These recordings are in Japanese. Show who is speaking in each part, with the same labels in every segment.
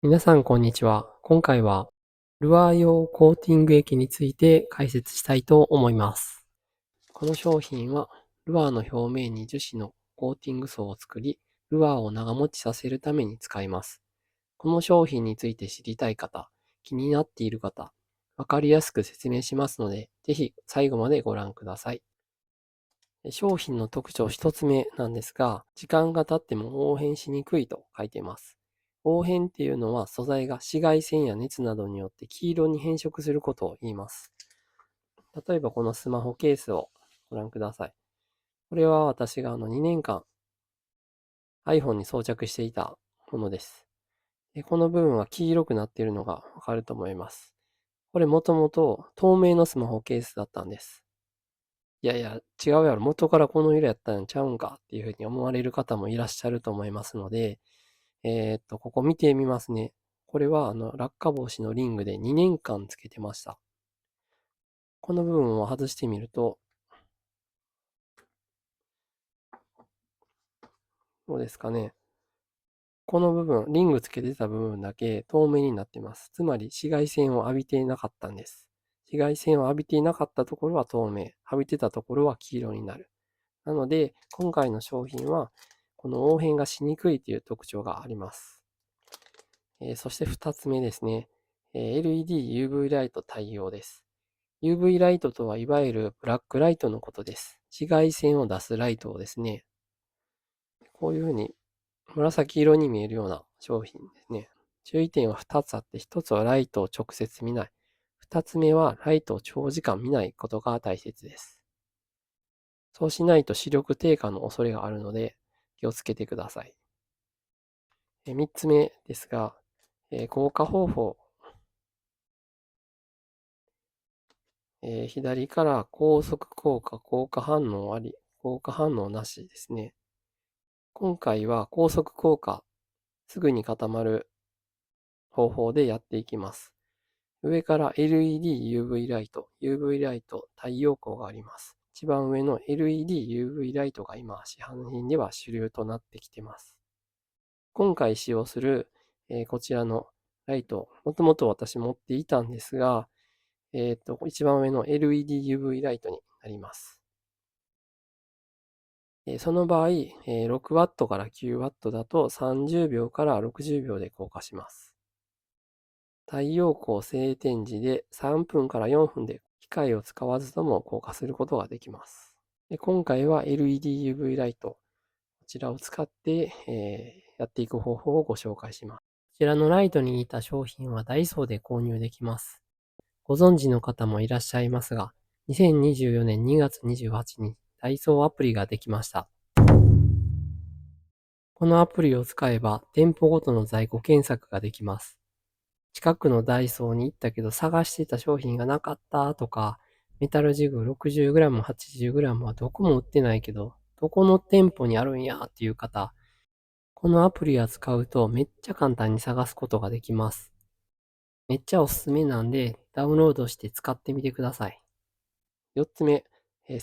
Speaker 1: 皆さんこんにちは。今回はルアー用コーティング液について解説したいと思います。この商品はルアーの表面に樹脂のコーティング層を作り、ルアーを長持ちさせるために使います。この商品について知りたい方、気になっている方、わかりやすく説明しますので、ぜひ最後までご覧ください。商品の特徴一つ目なんですが、時間が経っても応変しにくいと書いています。応変っていうのは素材が紫外線や熱などによって黄色に変色することを言います。例えばこのスマホケースをご覧ください。これは私が2年間 iPhone に装着していたものです。この部分は黄色くなっているのがわかると思います。これもともと透明のスマホケースだったんです。いやいや、違うやろ。元からこの色やったんちゃうんかっていうふうに思われる方もいらっしゃると思いますので、ここ見てみますね。これは、落下防止のリングで2年間つけてました。この部分を外してみると、どうですかね。この部分、リングつけてた部分だけ透明になっています。つまり、紫外線を浴びていなかったんです。紫外線を浴びていなかったところは透明、浴びてたところは黄色になる。なので、今回の商品は、この応変がしにくいという特徴があります。そして2つ目ですね。LED UV ライト対応です。UV ライトとはいわゆるブラックライトのことです。紫外線を出すライトをですね、こういうふうに紫色に見えるような商品ですね。注意点は2つあって、1つはライトを直接見ない。2つ目はライトを長時間見ないことが大切です。そうしないと視力低下の恐れがあるので気をつけてください。3つ目ですが、効果方法。左から高速効果、効果反応あり、効果反応なしですね。今回は高速効果、すぐに固まる方法でやっていきます。上から LED UV ライト、UV ライト、太陽光があります。一番上の LED UV ライトが今、市販品では主流となってきています。今回使用する、こちらのライト、もともと私持っていたんですが、一番上の LED UV ライトになります。その場合、6W から 9W だと30秒から60秒で降下します。太陽光晴天時で3分から4分で機械を使わずとも降下することができます。今回は LED UV ライト、こちらを使って、やっていく方法をご紹介します。こちらのライトに似た商品はダイソーで購入できます。ご存知の方もいらっしゃいますが、2024年2月28日にダイソーアプリができました。このアプリを使えば店舗ごとの在庫検索ができます。近くのダイソーに行ったけど探してた商品がなかったとか、メタルジグ 60g、80g はどこも売ってないけど、どこの店舗にあるんやっていう方、このアプリを使うとめっちゃ簡単に探すことができます。めっちゃおすすめなんでダウンロードして使ってみてください。4つ目、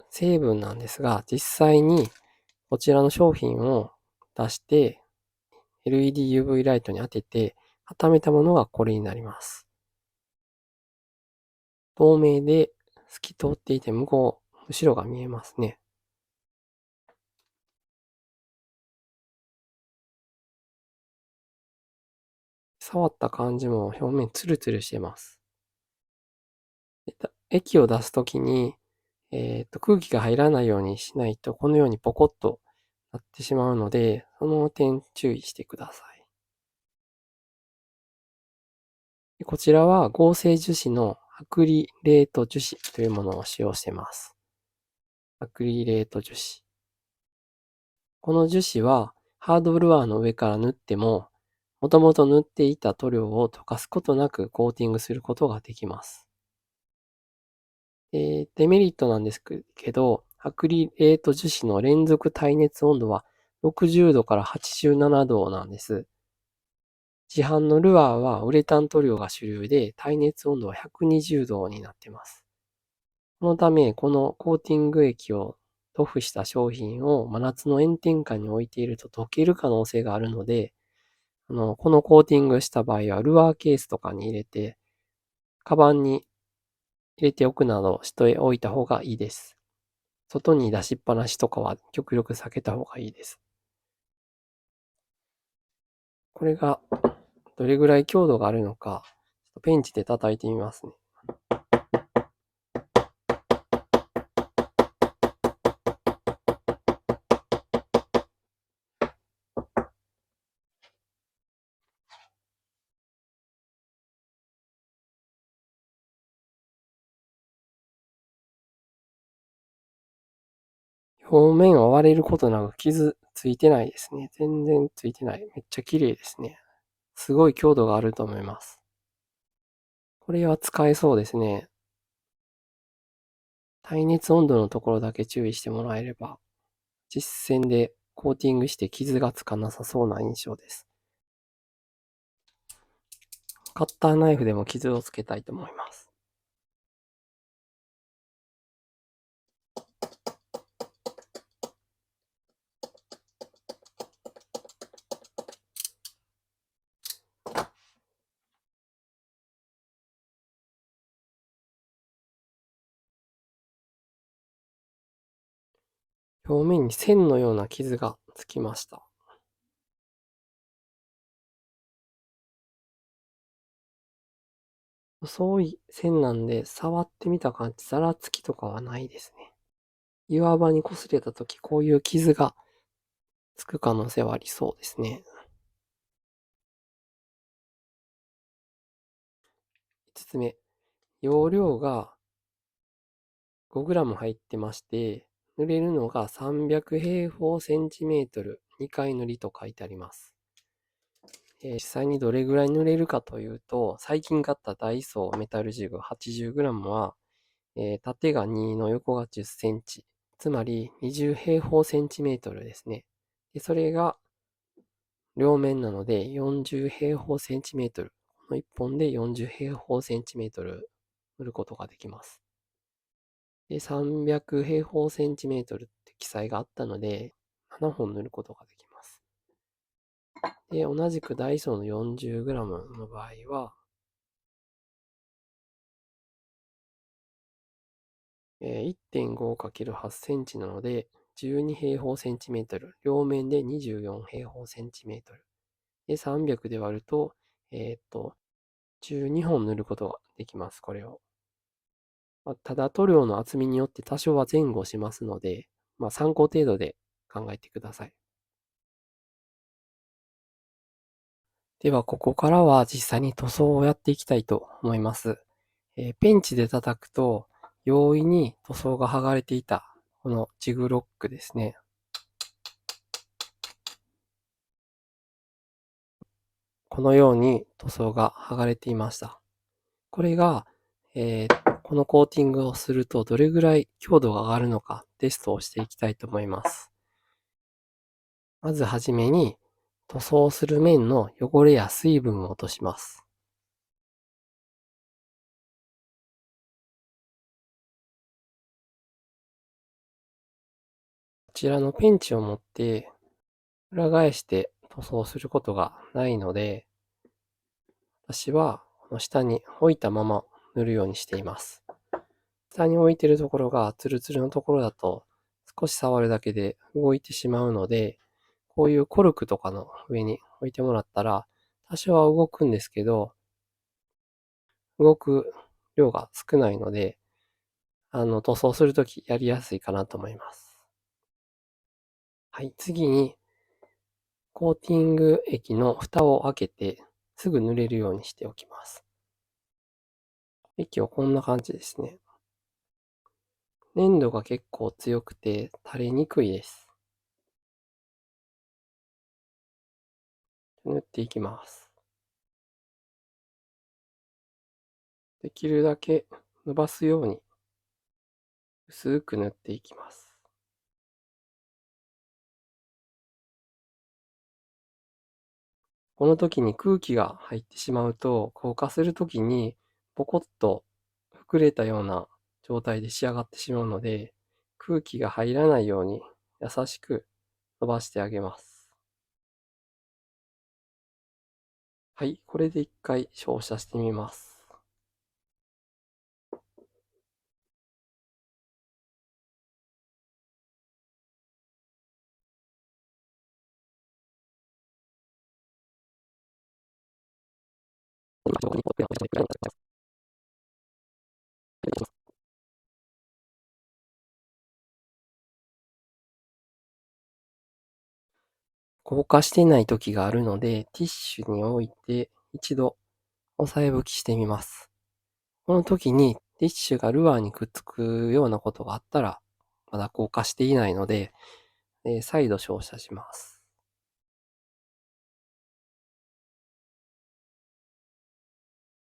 Speaker 1: 成分なんですが、実際にこちらの商品を出して LED UV ライトに当てて固めたものがこれになります。透明で透き通っていて後ろが見えますね。触った感じも表面ツルツルしてます。液を出すときに、空気が入らないようにしないと、このようにポコッとなってしまうので、その点注意してください。こちらは合成樹脂のアクリレート樹脂というものを使用しています。アクリレート樹脂。この樹脂はハードルアーの上から塗っても、もともと塗っていた塗料を溶かすことなくコーティングすることができます。デメリットなんですけど、アクリレート樹脂の連続耐熱温度は60度から87度なんです。市販のルアーはウレタン塗料が主流で耐熱温度は120度になっています。このため、このコーティング液を塗布した商品を真夏の炎天下に置いていると溶ける可能性があるので、このコーティングした場合は、ルアーケースとかに入れて、カバンに入れておくなどしておいた方がいいです。外に出しっぱなしとかは極力避けた方がいいです。これがどれぐらい強度があるのか、ペンチで叩いてみますね。表面は割れることなく傷ついてないですね。全然ついてない。めっちゃ綺麗ですね。すごい強度があると思います。これは使えそうですね。耐熱温度のところだけ注意してもらえれば、実践でコーティングして傷がつかなさそうな印象です。カッターナイフでも傷をつけたいと思います。表面に線のような傷がつきました。細い線なんで、触ってみた感じ、ざらつきとかはないですね。岩場に擦れた時、こういう傷がつく可能性はありそうですね。5つ目、容量が 5g 入ってまして、塗れるのが300平方センチメートル、2回塗りと書いてあります。実際にどれぐらい塗れるかというと、最近買ったダイソーメタルジグ 80g は、縦が2の横が10センチ。つまり20平方センチメートルですね。で、それが両面なので40平方センチメートル。この1本で40平方センチメートル塗ることができます。で、300平方センチメートルって記載があったので、7本塗ることができます。で、同じくダイソーの 40g の場合は、1.5×8 センチなので、12平方センチメートル。両面で24平方センチメートル。で、300で割ると、12本塗ることができます、これを。ただ、塗料の厚みによって多少は前後しますので、参考程度で考えてください。では、ここからは実際に塗装をやっていきたいと思います。ペンチで叩くと、容易に塗装が剥がれていた、このジグロックですね。このように塗装が剥がれていました。これが、このコーティングをするとどれぐらい強度が上がるのかテストをしていきたいと思います。まずはじめに塗装する面の汚れや水分を落とします。こちらのペンチを持って裏返して塗装することがないので、私はこの下に置いたまま塗るようにしています。下に置いてるところがツルツルのところだと少し触るだけで動いてしまうので、こういうコルクとかの上に置いてもらったら、多少は動くんですけど、動く量が少ないので、塗装するときやりやすいかなと思います。はい、次に、コーティング液の蓋を開けて、すぐ塗れるようにしておきます。液はこんな感じですね。粘度が結構強くて垂れにくいです。塗っていきます。できるだけ伸ばすように薄く塗っていきます。この時に空気が入ってしまうと、硬化する時にポコッと膨れたような状態で仕上がってしまうので、空気が入らないように優しく伸ばしてあげます。はい、これで一回照射してみます。硬化していない時があるので、ティッシュに置いて一度押さえ拭きしてみます。この時にティッシュがルアーにくっつくようなことがあったら、まだ硬化していないので、再度照射します。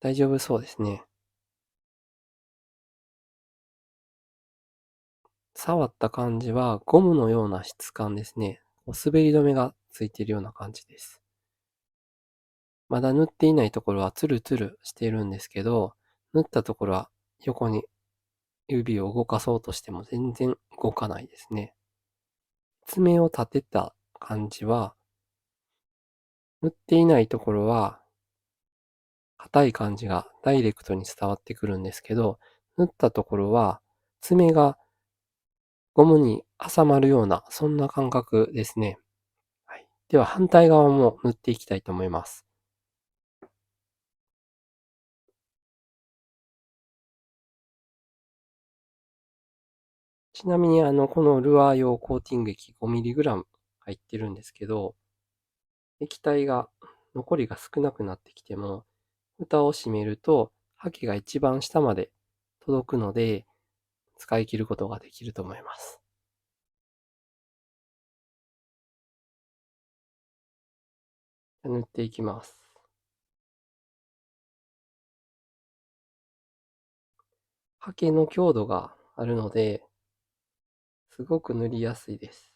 Speaker 1: 大丈夫そうですね。触った感じはゴムのような質感ですね。滑り止めがついているような感じです。まだ塗っていないところはツルツルしているんですけど、塗ったところは横に指を動かそうとしても全然動かないですね。爪を立てた感じは、塗っていないところは硬い感じがダイレクトに伝わってくるんですけど、塗ったところは爪がゴムに挟まるような、そんな感覚ですね。はい。では反対側も塗っていきたいと思います。ちなみにこのルアー用コーティング液 5mg 入ってるんですけど、液体が、残りが少なくなってきても、蓋を閉めると、ハケが一番下まで届くので、使い切ることができると思います。塗っていきます。ハケの強度があるので、すごく塗りやすいです。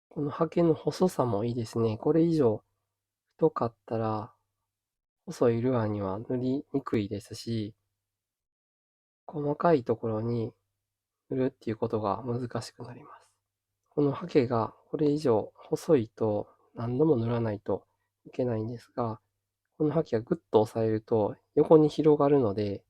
Speaker 1: このハケの細さもいいですね。これ以上太かったら、細いルアーには塗りにくいですし、細かいところに塗るっていうことが難しくなります。このハケがこれ以上細いと何度も塗らないといけないんですが、このハケがグッと押さえると横に広がるので、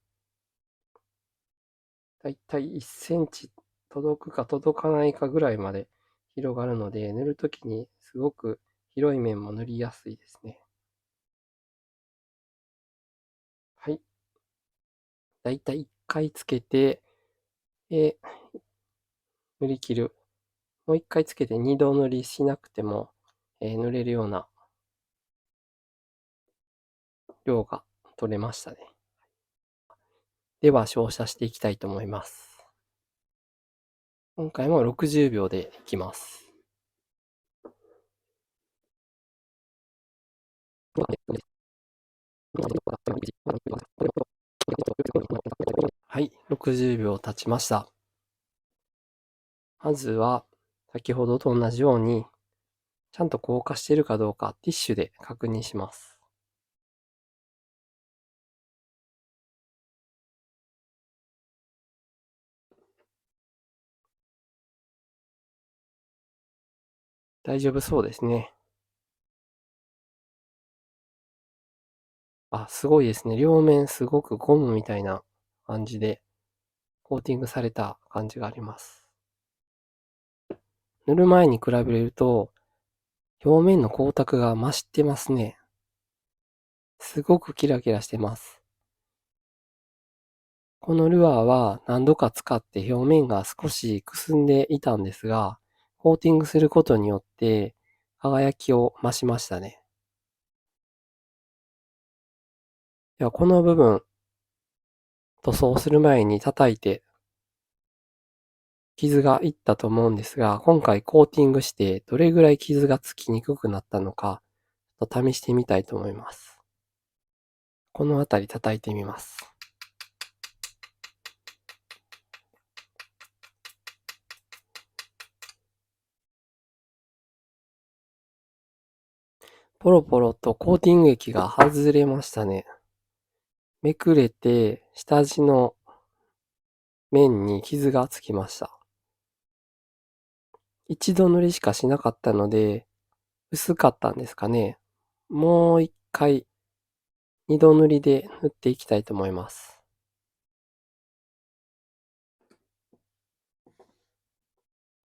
Speaker 1: だいたい1センチ届くか届かないかぐらいまで広がるので、塗るときにすごく広い面も塗りやすいですね。はい。だいたい1回つけて、で、塗り切る。もう1回つけて2度塗りしなくても、塗れるような量が取れましたね。では、照射していきたいと思います。今回も60秒でいきます。はい、60秒経ちました。まずは、先ほどと同じように、ちゃんと硬化しているかどうかティッシュで確認します。大丈夫そうですね。あ、すごいですね。両面すごくゴムみたいな感じでコーティングされた感じがあります。塗る前に比べると、表面の光沢が増してますね。すごくキラキラしてます。このルアーは何度か使って表面が少しくすんでいたんですが、コーティングすることによって輝きを増しましたね。ではこの部分、塗装する前に叩いて傷がいったと思うんですが、今回コーティングしてどれぐらい傷がつきにくくなったのか、ちょっと試してみたいと思います。このあたり叩いてみます。ポロポロとコーティング液が外れましたね。めくれて、下地の面に傷がつきました。一度塗りしかしなかったので、薄かったんですかね。もう一回、二度塗りで塗っていきたいと思います。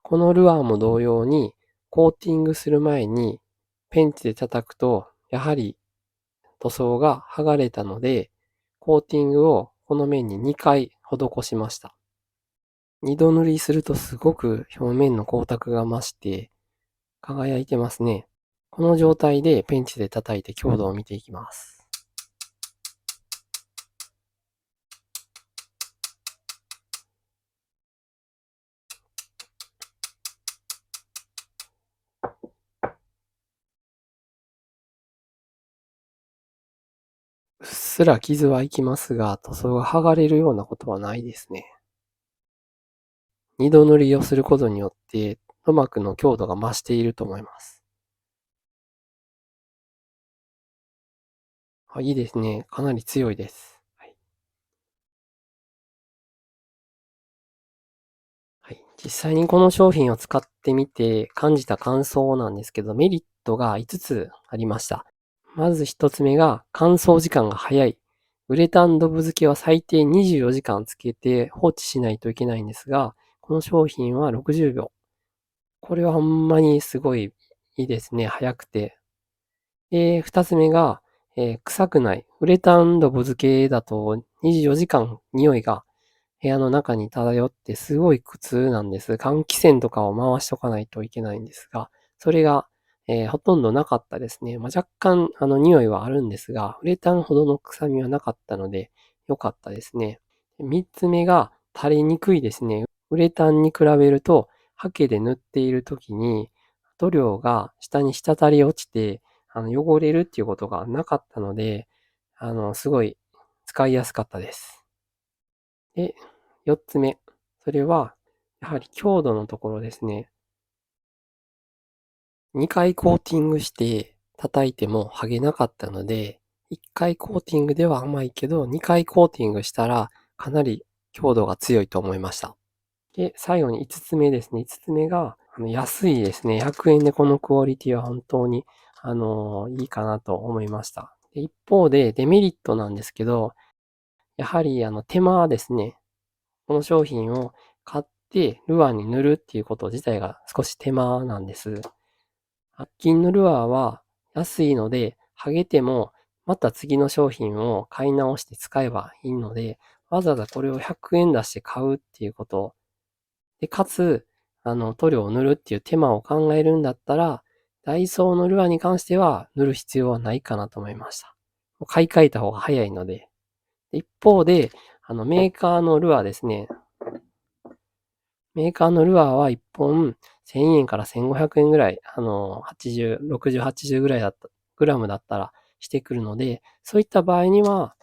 Speaker 1: このルアーも同様に、コーティングする前に、ペンチで叩くと、やはり塗装が剥がれたので、コーティングをこの面に2回施しました。二度塗りするとすごく表面の光沢が増して輝いてますね。この状態でペンチで叩いて強度を見ていきます。うっすら傷はいきますが、塗装が剥がれるようなことはないですね。二度塗りをすることによって、塗膜の強度が増していると思います。いいですね。かなり強いです。はい。実際にこの商品を使ってみて感じた感想なんですけど、メリットが5つありました。まず1つ目が乾燥時間が早い。ウレタンドブ漬けは最低24時間つけて放置しないといけないんですが、この商品は60秒。これはほんまにすごいいいですね。早くて。2つ目が、臭くない。ウレタンドブ漬けだと24時間匂いが部屋の中に漂ってすごい苦痛なんです。換気扇とかを回しとかないといけないんですが、それが、ほとんどなかったですね。若干、匂いはあるんですが、ウレタンほどの臭みはなかったので、良かったですね。三つ目が、垂れにくいですね。ウレタンに比べると、ハケで塗っている時に、塗料が下に滴り落ちて、汚れるっていうことがなかったので、すごい使いやすかったです。で、4つ目。それは、やはり強度のところですね。2回コーティングして叩いても剥げなかったので、1回コーティングでは甘いけど、2回コーティングしたらかなり強度が強いと思いました。で、最後に5つ目ですね。5つ目が、安いですね。100円でこのクオリティは本当に、いいかなと思いました。で一方で、デメリットなんですけど、やはり、手間ですね。この商品を買ってルアーに塗るっていうこと自体が少し手間なんです。100均のルアーは安いので、剥げてもまた次の商品を買い直して使えばいいので、わざわざこれを100円出して買うっていうことで、かつ、塗料を塗るっていう手間を考えるんだったら、ダイソーのルアーに関しては塗る必要はないかなと思いました。買い替えた方が早いので。一方で、メーカーのルアーですね。メーカーのルアーは1本1000円から1500円ぐらい、80、60、80ぐらいだった、グラムだったらしてくるので、そういった場合には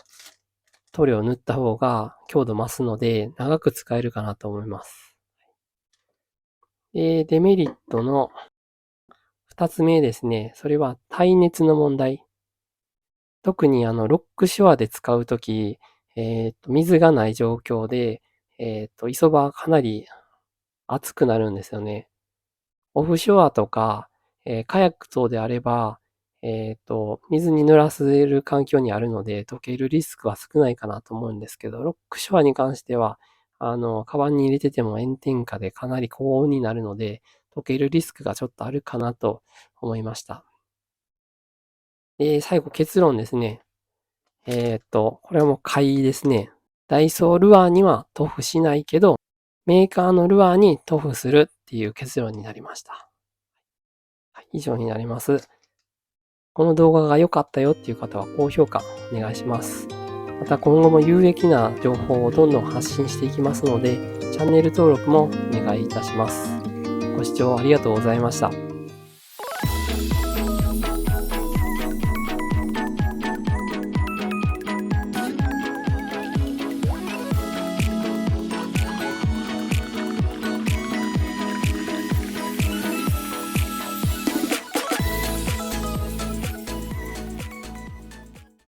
Speaker 1: 塗料を塗った方が強度増すので、長く使えるかなと思います。デメリットの2つ目ですね。それは耐熱の問題。特にロックショアで使うとき、水がない状況で、磯場かなり熱くなるんですよね。オフショアとか、カヤック等であれば、水に濡らせる環境にあるので、溶けるリスクは少ないかなと思うんですけど、ロックショアに関しては、カバンに入れてても炎天下でかなり高温になるので、溶けるリスクがちょっとあるかなと思いました。最後結論ですね。これはもう買いですね。ダイソールアーには塗布しないけど、メーカーのルアーに塗布するっていう結論になりました。はい、以上になります。この動画が良かったよっていう方は高評価お願いします。また今後も有益な情報をどんどん発信していきますので、チャンネル登録もお願いいたします。ご視聴ありがとうございました。